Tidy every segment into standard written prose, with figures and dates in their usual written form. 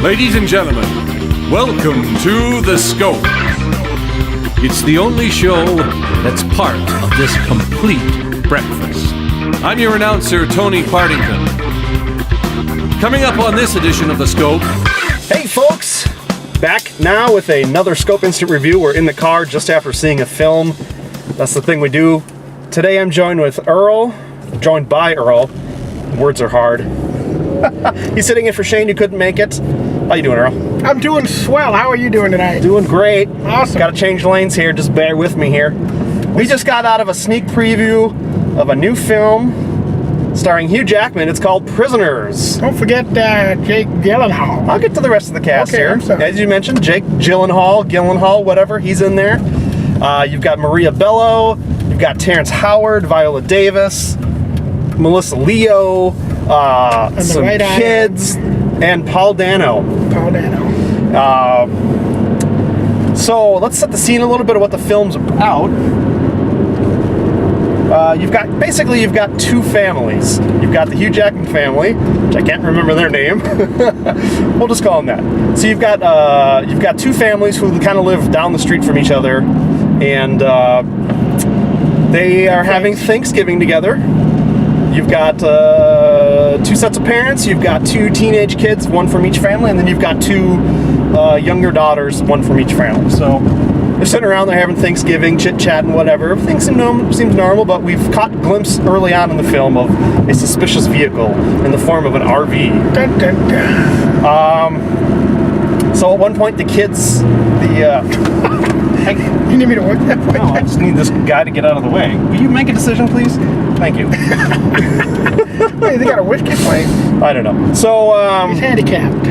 Ladies and gentlemen, welcome to The Scope. It's the only show that's part of this complete breakfast. I'm your announcer, Tony Partington. Coming up on this edition of The Scope... Hey folks! Back now with another Scope Instant Review. We're in the car just after seeing a film. That's the thing we do. Today I'm joined by Earl. Words are hard. He's sitting in for Shane, who couldn't make it. How you doing, Earl? I'm doing swell. How are you doing tonight? Doing great. Awesome. Got to change lanes here. Just bear with me here. We just got out of a sneak preview of a new film starring Hugh Jackman. It's called Prisoners. Don't forget Jake Gyllenhaal. I'll get to the rest of the cast Okay, here. I'm sorry. As you mentioned, Jake Gyllenhaal, whatever, he's in there. You've got Maria Bello. You've got Terrence Howard, Viola Davis, Melissa Leo, some right kids, and Paul Dano. So let's set the scene a little bit of what the film's about. You've got two families. You've got the Hugh Jackman family, which I can't remember their name. We'll just call them that. So you've got two families who kind of live down the street from each other, and they are having Thanksgiving together. You've got two sets of parents. You've got two teenage kids, one from each family, and then you've got two younger daughters, one from each family. So they're sitting around, they're having Thanksgiving, chit-chatting, whatever. Everything seems normal, but we've caught a glimpse early on in the film of a suspicious vehicle in the form of an RV. Dun, dun, dun. So at one point, the kids, You need me to work that point? No, I just need this guy to get out of the way. Will you make a decision, please? Thank you. Hey, they got a whiskey place. I don't know. So, He's handicapped.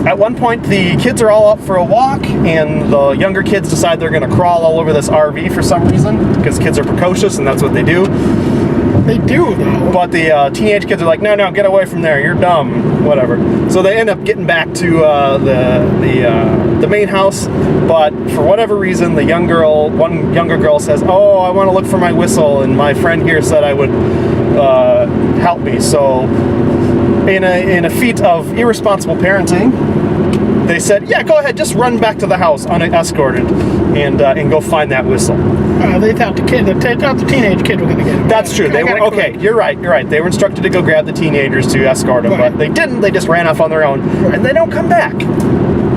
at one point, the kids are all up for a walk, and the younger kids decide they're going to crawl all over this RV for some reason, because kids are precocious, and that's what they do. They do, though. But the teenage kids are like, no, get away from there, you're dumb, whatever. So they end up getting back to the main house, but for whatever reason, one younger girl says, oh, I want to look for my whistle, and my friend here said I would help me. So in a feat of irresponsible parenting, they said, yeah, go ahead, just run back to the house unescorted and go find that whistle. They thought the teenage kid were going to get him. That's true. Okay, you're right. They were instructed to go grab the teenagers to escort them, right. but they didn't. They just ran off on their own, right. And they don't come back.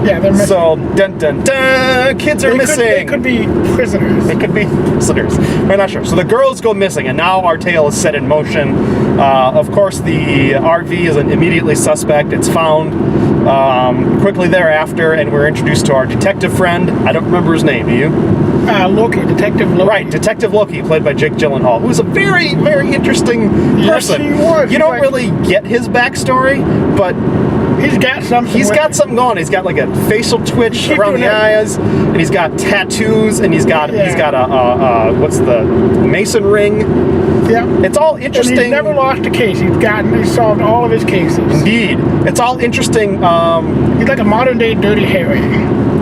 Yeah, they're missing. So, dun dun dun, kids are missing. They could be prisoners. They could be prisoners. We're not sure. So the girls go missing, and now our tale is set in motion. Of course, the RV is an immediately suspect. It's found quickly thereafter, and we're introduced to our detective friend. I don't remember his name. Do you? Detective Loki. Right, Detective Loki, played by Jake Gyllenhaal, who's a very, very interesting person. Yes, he was. You don't really get his backstory, but he's got something. He's got something going. He's got like a facial twitch around the eyes, and he's got tattoos, and he's got a what's the Mason ring? Yeah, it's all interesting. And he's never lost a case. He's solved all of his cases. Indeed, it's all interesting. He's like a modern day Dirty Harry.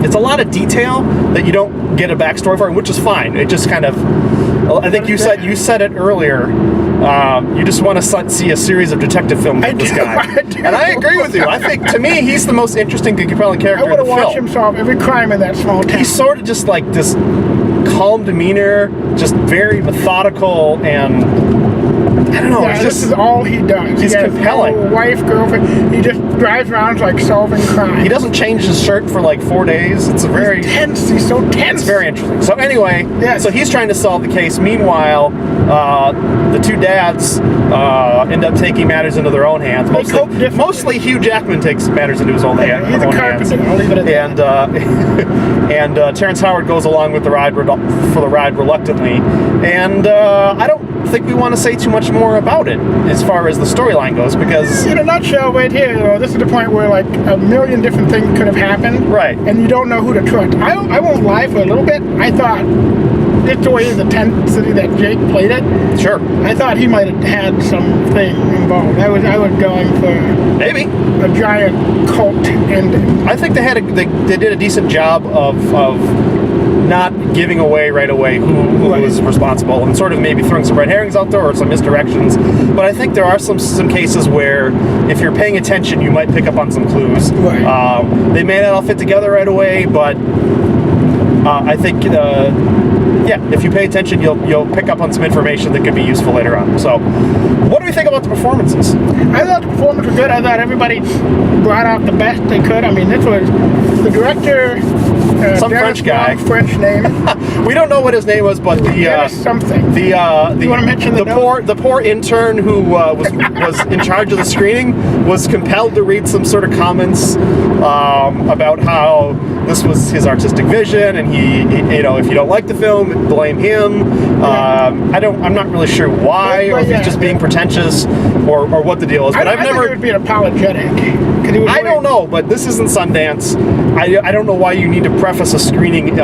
It's a lot of detail that you don't get a backstory for, which is fine. It just kind of, I think you said it earlier. You just want to see a series of detective films with this guy. And I agree with you. I think, to me, he's the most interesting, compelling character in the film. I want to watch him solve every crime in that small town. He's sort of just like this calm demeanor, just very methodical, and I don't know. Yeah, this is all he does. He's compelling. No wife, girlfriend. He just drives around like solving crime. He doesn't change his shirt for like 4 days. It's very tense. He's so tense. It's very interesting. So anyway, yes. So he's trying to solve the case. Meanwhile, the two dads end up taking matters into their own hands. Mostly Hugh Jackman takes matters into his own hands. He's a carpenter. I'll leave it at that. And Terrence Howard goes along with the ride reluctantly. And I don't think we want to say too much more about it as far as the storyline goes, because in a nutshell, right here, this is the point where like a million different things could have happened, right? And you don't know who to trust. I won't lie, for a little bit I thought, just the way the intensity that Jake played it, sure, I thought he might have had something involved. I was going for maybe a giant cult ending. I think they did a decent job of not giving away right away who is responsible, and sort of maybe throwing some red herrings out there or some misdirections. But I think there are some cases where if you're paying attention, you might pick up on some clues. Right. They may not all fit together right away, but I think if you pay attention, you'll pick up on some information that could be useful later on. So, what do we think about the performances? I thought the performance was good. I thought everybody brought out the best they could. I mean, this was the director. Some French guy. French name. We don't know what his name was, but something. You want to mention the poor intern who was in charge of the screening was compelled to read some sort of comments about how this was his artistic vision, and he if you don't like the film, blame him. I'm not really sure why, or if he's just being pretentious, or what the deal is. But I think it would be apologetic. I don't know, but this isn't Sundance. I don't know why you need to preface a screening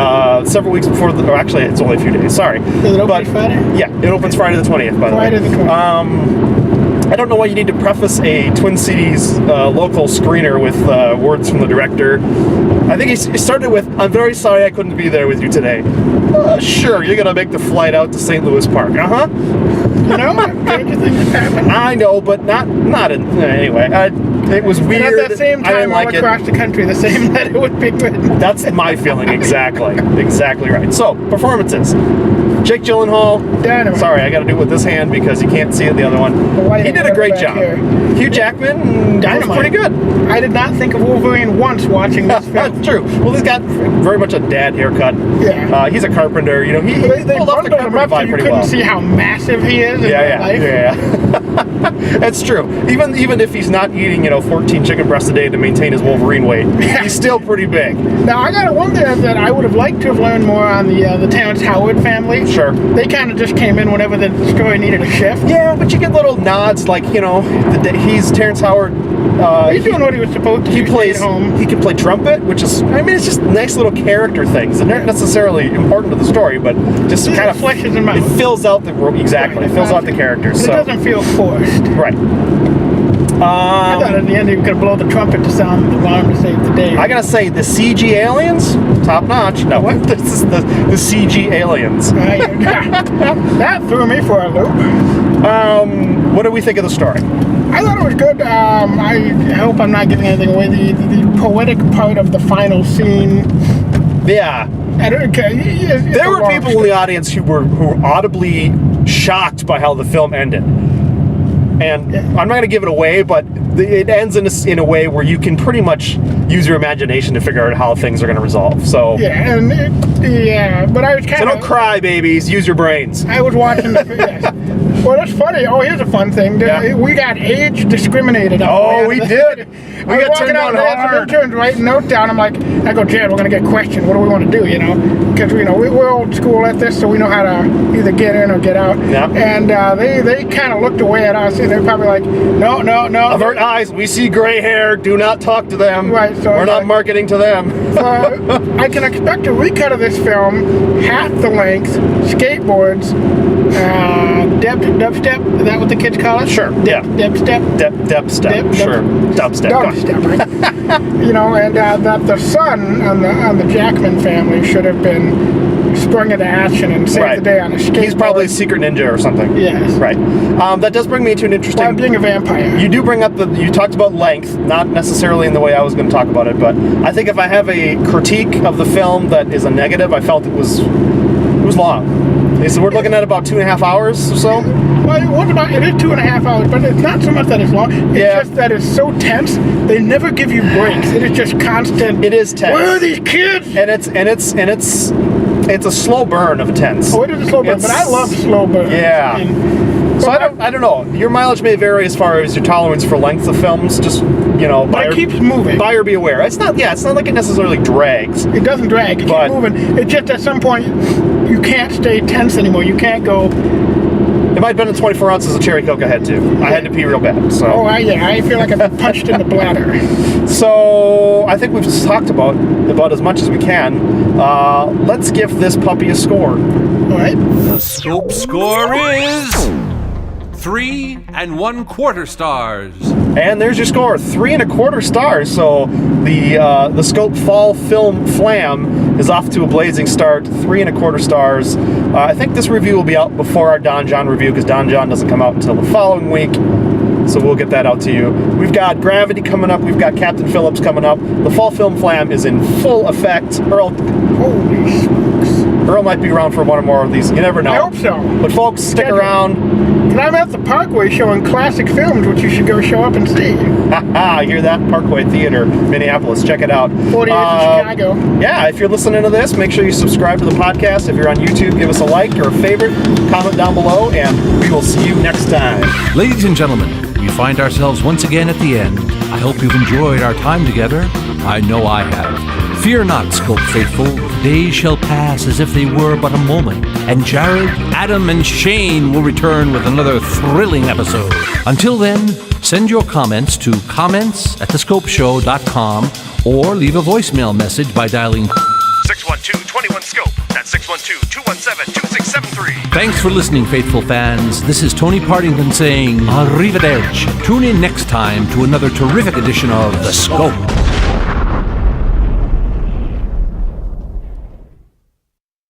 several weeks before actually, it's only a few days, sorry. Does it open Friday? Yeah, it opens Friday the 20th, by the way. Friday the 20th. I don't know why you need to preface a Twin Cities local screener with words from the director. I think he started with, "I'm very sorry I couldn't be there with you today." Sure, you're going to make the flight out to St. Louis Park. Uh-huh. Stranger things happen. I know, but not anyway. It was weird. And at the same time, I didn't like all across the country, the same that it would be good. That's my feeling, exactly. Exactly right. So, performances. Jake Gyllenhaal. Dynamite. Sorry, I got to do it with this hand because you can't see it the other one. He did a great job. Here. Hugh Jackman was pretty good. I did not think of Wolverine once watching this film. That's true. Well, he's got very much a dad haircut. Yeah. He's a carpenter. He they pulled off the bundled him carpenter up so vibe you pretty couldn't well. see how massive he is in real life. Yeah. That's true. Even if he's not eating 14 chicken breasts a day to maintain his Wolverine weight, he's still pretty big. Now I got one thing that I would have liked to have learned more on the Terrence Howard family. Sure. They kind of just came in whenever the story needed a shift. Yeah, but you get little nods like he's Terrence Howard. He's doing what he was supposed to. He plays. He can play trumpet, which is it's just nice little character things. They're not necessarily important to the story, but just kind of fleshes them out. It fills out the exactly. Right, it fills out the characters. So. It doesn't feel forced. Right. I thought at the end he could blow the trumpet to sound the alarm to save the day. I gotta say, the CG aliens, top notch. No, what? This is the CG aliens. That threw me for a loop. What do we think of the story? I thought it was good. I hope I'm not giving anything away. The poetic part of the final scene. Yeah. I don't care. There were people in the audience who were audibly shocked by how the film ended. And I'm not going to give it away, but it ends in a way where you can pretty much use your imagination to figure out how things are going to resolve. So but I was kind of. So don't cry, babies. Use your brains. I was watching the. Well, that's funny. Oh, here's a fun thing. Yeah. We got age discriminated. We did. We got turned down hard. Interns writing notes down. I'm like, I go, Jared, we're gonna get questioned. What do we want to do? Because we're old school at this, so we know how to either get in or get out. Yeah. And they kind of looked away at us, and they're probably like, no. Avert eyes. We see gray hair. Do not talk to them. Right. So we're not marketing to them. I can expect a recut of this film, half the length, skateboards, dubstep. Is that what the kids call it? Sure. Dubstep. Dubstep. Sure. Dubstep. And that the son on the Jackman family should have been sprung into action and saved the day on a skateboard. He's probably a secret ninja or something. Yes. Right. That does bring me to an interesting. Well, being a vampire. You do bring up you talked about length, not necessarily in the way I was going to talk about it, but I think if I have a critique of the film that is a negative, I felt it was long. So we're looking at about 2.5 hours or so. Well, it is 2.5 hours, but it's not so much that it's long. It's just that it's so tense. They never give you breaks. It is just constant. It is tense. Where are these kids? It's a slow burn of tense. Oh, it is a slow burn, but I love slow burns. Yeah. So I don't know. Your mileage may vary as far as your tolerance for length of films. Just but it keeps moving. Buyer be aware. It's not like it necessarily drags. It doesn't drag. It keeps moving. It's just at some point you can't stay tense anymore. You can't go. It might have been the 24 ounces of cherry Coke I had to. I had to pee real bad. So. Oh, I feel like I've been punched in the bladder. So I think we've talked about as much as we can. Let's give this puppy a score. All right. The scope score is 3 1/4 stars. And there's your score, 3 1/4 stars. So the Scope Fall Film Flam is off to a blazing start, 3 1/4 stars. I think this review will be out before our Don John review because Don John doesn't come out until the following week. So we'll get that out to you. We've got Gravity coming up. We've got Captain Phillips coming up. The Fall Film Flam is in full effect. Earl, Holy smokes. Earl might be around for one or more of these. You never know. I hope so. But folks, stick around. And I'm at the Parkway showing classic films, which you should go show up and see. Hear that? Parkway Theater, Minneapolis. Check it out. 40 years in Chicago. Yeah, if you're listening to this, make sure you subscribe to the podcast. If you're on YouTube, give us a like or a favorite. Comment down below, and we will see you next time. Ladies and gentlemen, we find ourselves once again at the end. I hope you've enjoyed our time together. I know I have. Fear not, Scope faithful. Days shall pass as if they were but a moment, and Jared, Adam, and Shane will return with another thrilling episode. Until then, send your comments to comments@thescopeshow.com or leave a voicemail message by dialing 612-21-SCOPE. That's 612-217-2673. Thanks for listening, faithful fans. This is Tony Partington saying arrivederci. Tune in next time to another terrific edition of The Scope.